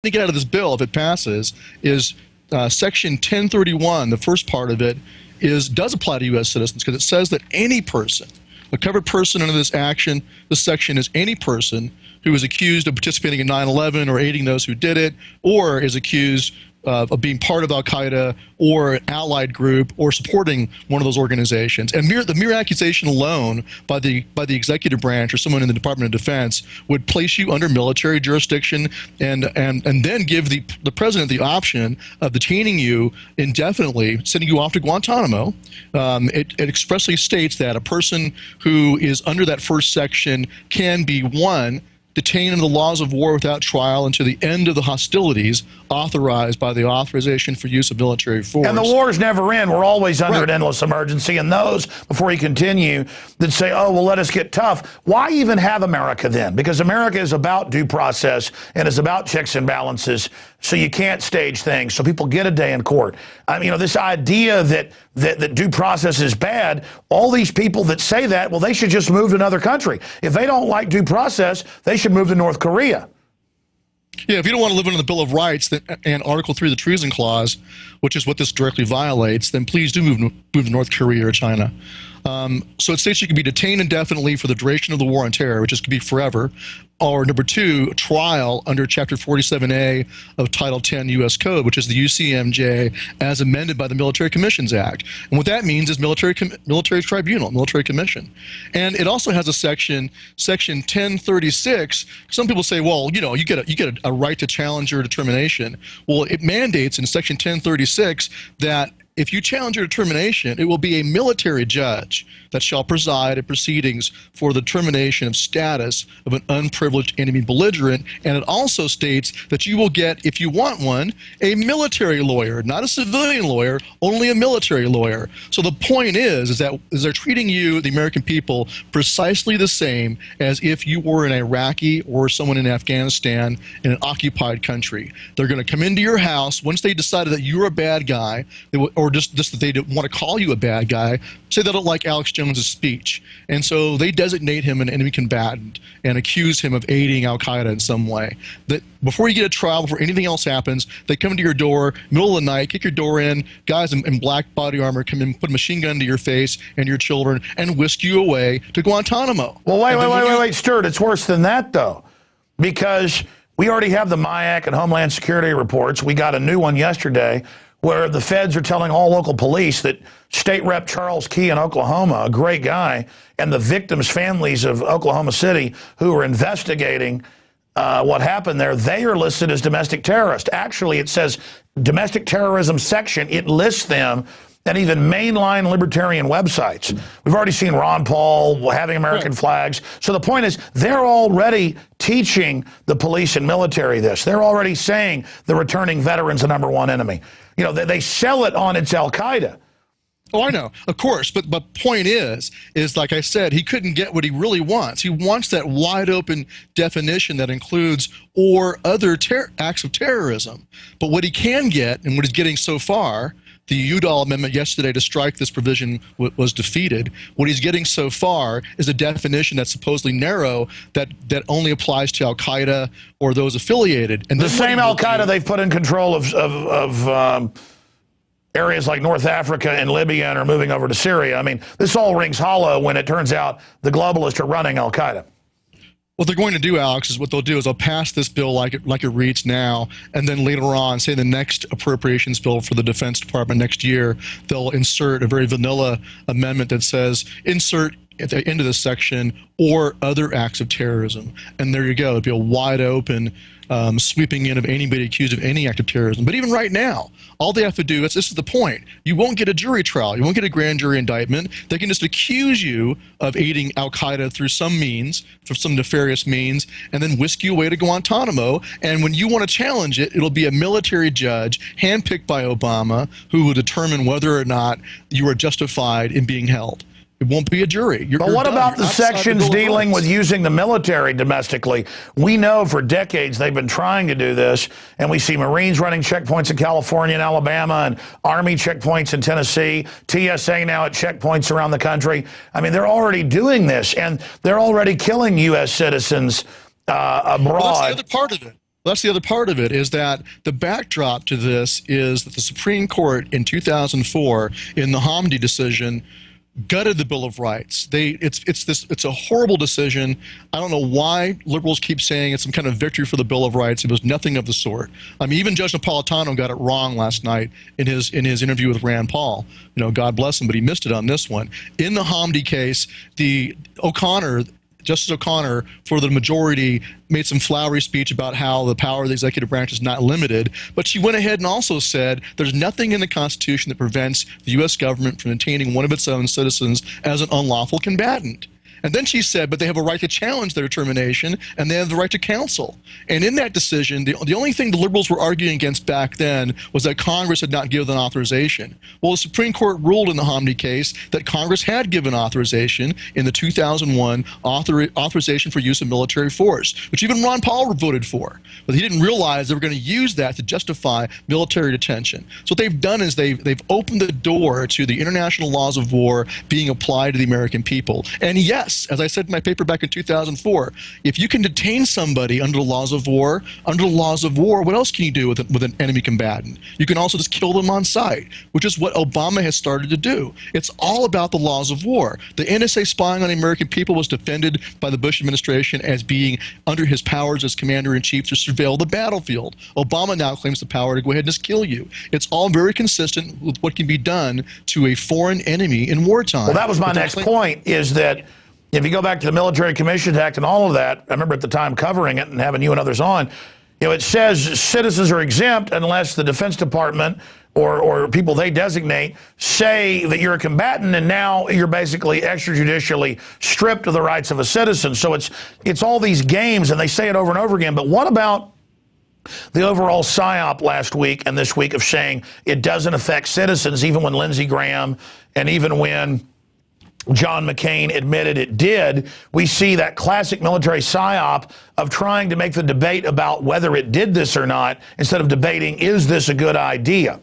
to get out of this bill, if it passes, is Section 1031, the first part of it, does apply to U.S. citizens, because it says that any person, a covered person under this action, this section is any person who is accused of participating in 9/11 or aiding those who did it, or is accused of being part of al-Qaeda or an allied group or supporting one of those organizations. And the mere accusation alone by the executive branch or someone in the Department of Defense would place you under military jurisdiction and then give the president the option of detaining you indefinitely, sending you off to Guantanamo. It expressly states that a person who is under that first section can be, one, detained under the laws of war without trial until the end of the hostilities authorized by the authorization for use of military force. And the wars never end. We're always under an endless emergency. And those, before you continue, that say, oh, well, let us get tough. Why even have America then? Because America is about due process and is about checks and balances. So you can't stage things. So people get a day in court. I mean, this idea that due process is bad, all these people that say that, well, they should just move to another country. If they don't like due process, they should move to North Korea. Yeah, if you don't want to live under the Bill of Rights and Article 3 of the Treason Clause, which is what this directly violates, then please do move to North Korea or China. So it states you can be detained indefinitely for the duration of the war on terror, which could be forever, or number two, trial under Chapter 47A of Title 10 U.S. Code, which is the UCMJ as amended by the Military Commissions Act. And what that means is military tribunal, military commission. And it also has a section 1036. Some people say, well, you know, you get a right to challenge your determination. Well, it mandates in Section 1036 that if you challenge your determination, it will be a military judge that shall preside at proceedings for the determination of status of an unprivileged enemy belligerent. And it also states that you will get, if you want one, a military lawyer, not a civilian lawyer, only a military lawyer. So the point is that they're treating you, the American people, precisely the same as if you were an Iraqi or someone in Afghanistan in an occupied country. They're going to come into your house once they decided that you're a bad guy, or just that they don't want to call you a bad guy, say they don't like Alex Jones's speech. And so they designate him an enemy combatant and accuse him of aiding al-Qaeda in some way. That before you get a trial, before anything else happens, they come to your door, middle of the night, kick your door in, guys in black body armor come in, put a machine gun to your face and your children, and whisk you away to Guantanamo. Well, wait, Stewart, it's worse than that, though, because we already have the MIAC and Homeland Security reports. We got a new one yesterday where the feds are telling all local police that State Rep Charles Key in Oklahoma, a great guy, and the victims' families of Oklahoma City who are investigating what happened there, they are listed as domestic terrorists. Actually, it says domestic terrorism section. It lists them, and even mainline libertarian websites. We've already seen Ron Paul having American flags. So the point is, they're already teaching the police and military this. They're already saying the returning veteran's the #1 enemy. You know, they sell it on it's al-Qaeda. Oh, I know, of course, but point is like I said, he couldn't get what he really wants. He wants that wide open definition that includes or other acts of terrorism. But what he can get, and what he's getting so far, the Udall amendment yesterday to strike this provision was defeated. What he's getting so far is a definition that's supposedly narrow, that only applies to al-Qaeda or those affiliated. And the same al-Qaeda they've put in control of areas like North Africa and Libya and are moving over to Syria. I mean, this all rings hollow when it turns out the globalists are running al-Qaeda. What they're going to do, Alex, is what they'll do is they'll pass this bill like it reads now, and then later on, say the next appropriations bill for the Defense Department next year, they'll insert a very vanilla amendment that says, insert at the end of this section, or other acts of terrorism. And there you go. It'll be a wide open sweeping in of anybody accused of any act of terrorism. But even right now, all they have to do, this is the point, you won't get a jury trial, you won't get a grand jury indictment. They can just accuse you of aiding al-Qaeda through some means, for some nefarious means, and then whisk you away to Guantanamo. And when you want to challenge it, it'll be a military judge, handpicked by Obama, who will determine whether or not you are justified in being held. It won't be a jury. But what about the sections dealing with using the military domestically? We know for decades they've been trying to do this, and we see Marines running checkpoints in California and Alabama, and Army checkpoints in Tennessee, TSA now at checkpoints around the country. I mean, they're already doing this, and they're already killing U.S. citizens abroad. Well, that's the other part of it. That's the other part of it, is that the backdrop to this is that the Supreme Court in 2004, in the Hamdi decision, gutted the Bill of Rights. It's a horrible decision. I don't know why liberals keep saying it's some kind of victory for the Bill of Rights. It was nothing of the sort. I mean, even Judge Napolitano got it wrong last night in his interview with Rand Paul. You know, God bless him, but he missed it on this one. In the Hamdi case, Justice O'Connor, for the majority, made some flowery speech about how the power of the executive branch is not limited, but she went ahead and also said there's nothing in the Constitution that prevents the U.S. government from detaining one of its own citizens as an unlawful combatant. And then she said, but they have a right to challenge their determination, and they have the right to counsel. And in that decision, the only thing the liberals were arguing against back then was that Congress had not given authorization. Well, the Supreme Court ruled in the Hamdi case that Congress had given authorization in the 2001 authorization for use of military force, which even Ron Paul voted for. But he didn't realize they were going to use that to justify military detention. So what they've done is they've opened the door to the international laws of war being applied to the American people. And yes, as I said in my paper back in 2004, if you can detain somebody under the laws of war, what else can you do with an enemy combatant? You can also just kill them on sight, which is what Obama has started to do. It's all about the laws of war. The NSA spying on the American people was defended by the Bush administration as being under his powers as commander-in-chief to surveil the battlefield. Obama now claims the power to go ahead and just kill you. It's all very consistent with what can be done to a foreign enemy in wartime. Well, that was my next point, is that if you go back to the Military Commissions Act and all of that, I remember at the time covering it and having you and others on, you know, it says citizens are exempt unless the Defense Department or people they designate say that you're a combatant, and now you're basically extrajudicially stripped of the rights of a citizen. So it's all these games, and they say it over and over again. But what about the overall psyop last week and this week of saying it doesn't affect citizens, even when Lindsey Graham and even when John McCain admitted it did? We see that classic military psyop of trying to make the debate about whether it did this or not, instead of debating, is this a good idea?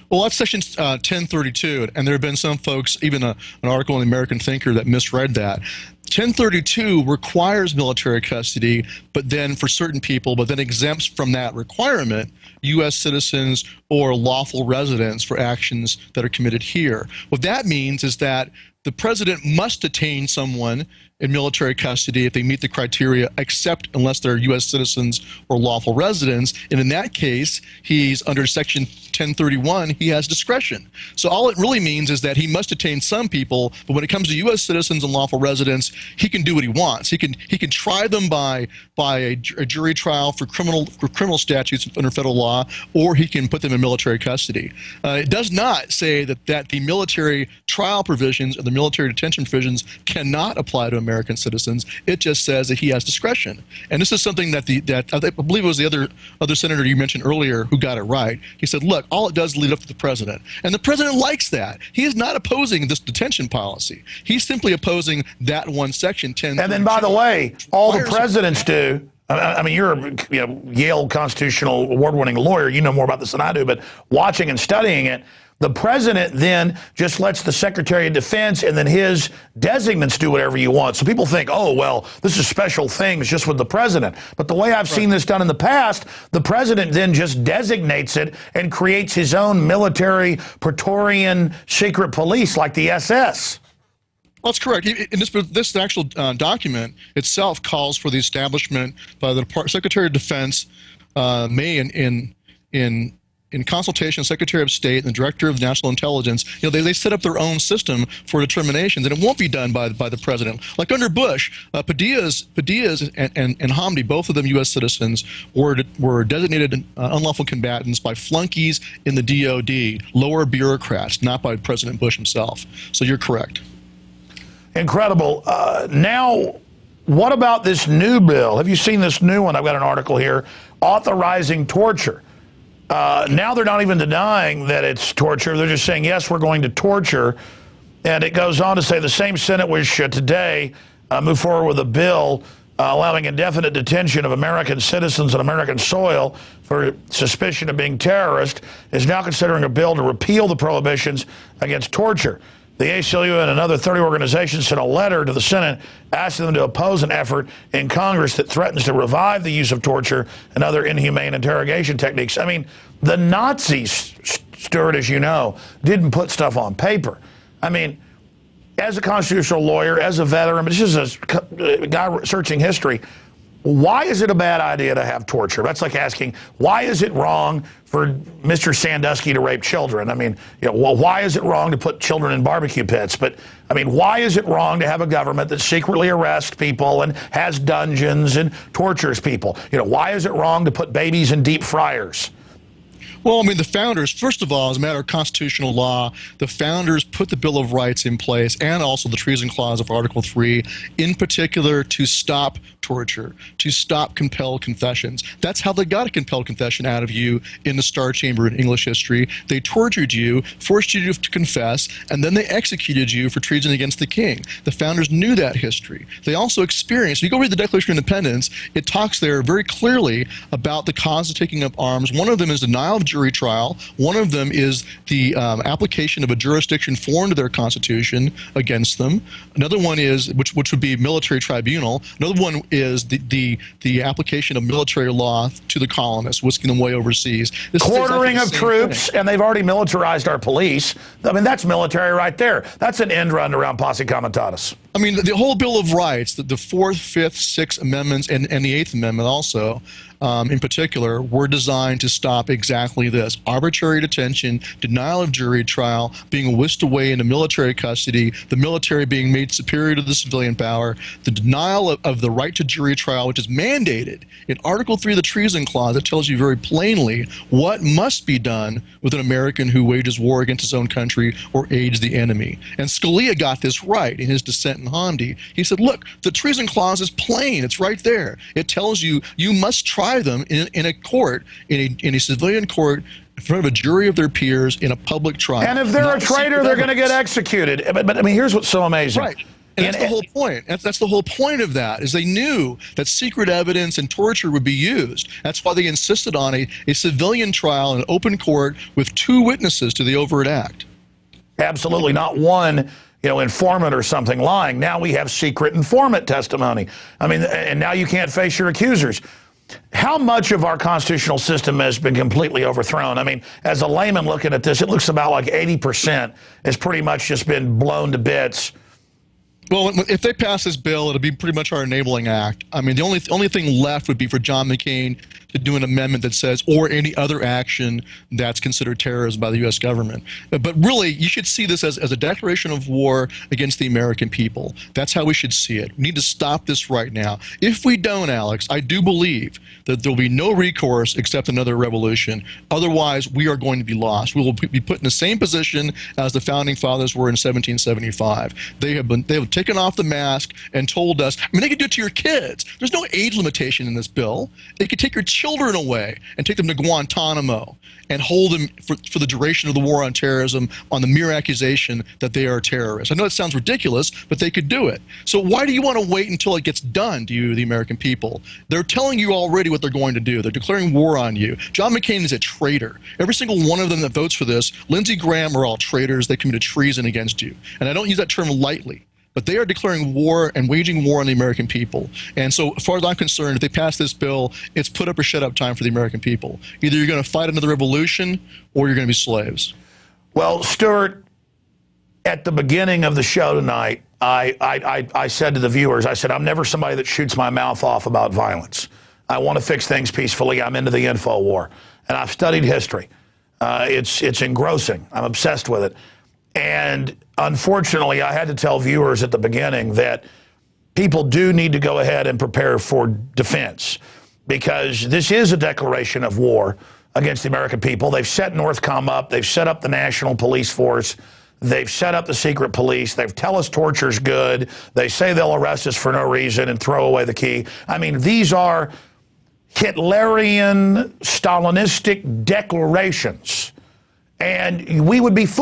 Well, that's Section 1032, and there have been some folks, even an article in the American Thinker, that misread that. 1032 requires military custody, but then for certain people, but then exempts from that requirement U.S. citizens or lawful residents for actions that are committed here. What that means is that the president must detain someone in military custody if they meet the criteria, except unless they're U.S. citizens or lawful residents. And in that case, he's under Section 1031, he has discretion. So all it really means is that he must detain some people, but when it comes to U.S. citizens and lawful residents, he can do what he wants. He can try them by a jury trial for criminal statutes under federal law, or he can put them in military custody. It does not say that the military trial provisions or the military detention provisions cannot apply to American citizens. It just says that he has discretion. And this is something that I believe it was the other senator you mentioned earlier who got it right. He said, look, all it does is lead up to the president. And the president likes that. He is not opposing this detention policy. He's simply opposing that one section, 10. And then, by the way, all the presidents do. I mean, you're a Yale constitutional award-winning lawyer. You know more about this than I do. But watching and studying it, the president then just lets the Secretary of Defense and then his designates do whatever you want. So people think, oh, well, this is special things just with the president. But the way I've seen this done in the past, the president then just designates it and creates his own military Praetorian secret police like the SS. Well, that's correct. In this actual document itself calls for the establishment by the Secretary of Defense, may in consultation with the Secretary of State and the Director of National Intelligence. You know, they set up their own system for determinations, and it won't be done by the president. Like under Bush, Padillas and Hamdi, both of them U.S. citizens, were designated unlawful combatants by flunkies in the DOD, lower bureaucrats, not by President Bush himself. So you're correct. Incredible. Now, what about this new bill? Have you seen this new one? I've got an article here, authorizing torture. Now they're not even denying that it's torture. They're just saying, yes, we're going to torture. And it goes on to say the same Senate which today moved forward with a bill allowing indefinite detention of American citizens on American soil for suspicion of being terrorists is now considering a bill to repeal the prohibitions against torture. The ACLU and another 30 organizations sent a letter to the Senate asking them to oppose an effort in Congress that threatens to revive the use of torture and other inhumane interrogation techniques. I mean, the Nazis, Stewart, as you know, didn't put stuff on paper. I mean, as a constitutional lawyer, as a veteran, but this is a guy searching history, why is it a bad idea to have torture? That's like asking, why is it wrong for Mr. Sandusky to rape children? I mean, you know, well, why is it wrong to put children in barbecue pits? But, I mean, why is it wrong to have a government that secretly arrests people and has dungeons and tortures people? You know, why is it wrong to put babies in deep fryers? Well, I mean, the founders, first of all, as a matter of constitutional law, the founders put the Bill of Rights in place and also the Treason Clause of Article 3, in particular to stop torture, to stop compelled confessions. That's how they got a compelled confession out of you in the Star Chamber in English history. They tortured you, forced you to confess, and then they executed you for treason against the king. The founders knew that history. They also experienced, you go read the Declaration of Independence, it talks there very clearly about the cause of taking up arms. One of them is denial of jury trial. One of them is the application of a jurisdiction foreign to their constitution against them. Another one is, which would be military tribunal. Another one is the application of military law to the colonists, whisking them away overseas. This quartering of troops, and they've already militarized our police. I mean, that's military right there. That's an end run around posse comitatus. I mean, the whole Bill of Rights, the 4th, 5th, 6th Amendments, and the 8th Amendment also, in particular, were designed to stop exactly this. Arbitrary detention, denial of jury trial, being whisked away into military custody, the military being made superior to the civilian power, the denial of the right to jury trial, which is mandated in Article 3 of the Treason Clause. It tells you very plainly what must be done with an American who wages war against his own country or aids the enemy. And Scalia got this right in his dissent in Hamdi. He said, look, the Treason Clause is plain. It's right there. It tells you you must try them in a court, in a civilian court, in front of a jury of their peers in a public trial. And if they're a traitor, they're going to get executed. But I mean, here's what's so amazing. Right. And that's the whole point. That's the whole point of that, is they knew that secret evidence and torture would be used. That's why they insisted on a civilian trial in an open court with 2 witnesses to the overt act. Absolutely, not one, you know, informant or something lying. Now we have secret informant testimony. I mean, and now you can't face your accusers. How much of our constitutional system has been completely overthrown? I mean, as a layman looking at this, it looks about like 80% has pretty much just been blown to bits. Well, if they pass this bill, it'll be pretty much our enabling act. I mean, the only thing left would be for John McCain to do an amendment that says, or any other action that's considered terrorism by the U.S. government. But really, you should see this as a declaration of war against the American people. That's how we should see it. We need to stop this right now. If we don't, Alex, I do believe that there will be no recourse except another revolution. Otherwise, we are going to be lost. We will be put in the same position as the Founding Fathers were in 1775. They have taken off the mask and told us, I mean, they could do it to your kids. There's no age limitation in this bill. They could take your children away and take them to Guantanamo and hold them for the duration of the war on terrorism on the mere accusation that they are terrorists. I know it sounds ridiculous, but they could do it. So why do you want to wait until it gets done to you, the American people? They're telling you already what they're going to do. They're declaring war on you. John McCain is a traitor. Every single one of them that votes for this, Lindsey Graham, are all traitors. They committed treason against you. And I don't use that term lightly. But they are declaring war and waging war on the American people. And so, as far as I'm concerned, if they pass this bill, it's put up or shut up time for the American people. Either you're going to fight another revolution or you're going to be slaves. Well, Stewart, at the beginning of the show tonight, I said to the viewers, I said, I'm never somebody that shoots my mouth off about violence. I want to fix things peacefully. I'm into the info war. And I've studied history. It's engrossing. I'm obsessed with it. And unfortunately, I had to tell viewers at the beginning that people do need to go ahead and prepare for defense, because this is a declaration of war against the American people. They've set Northcom up. They've set up the National Police Force. They've set up the secret police. They tell us torture's good. They say they'll arrest us for no reason and throw away the key. I mean, these are Hitlerian, Stalinistic declarations. And we would be fooled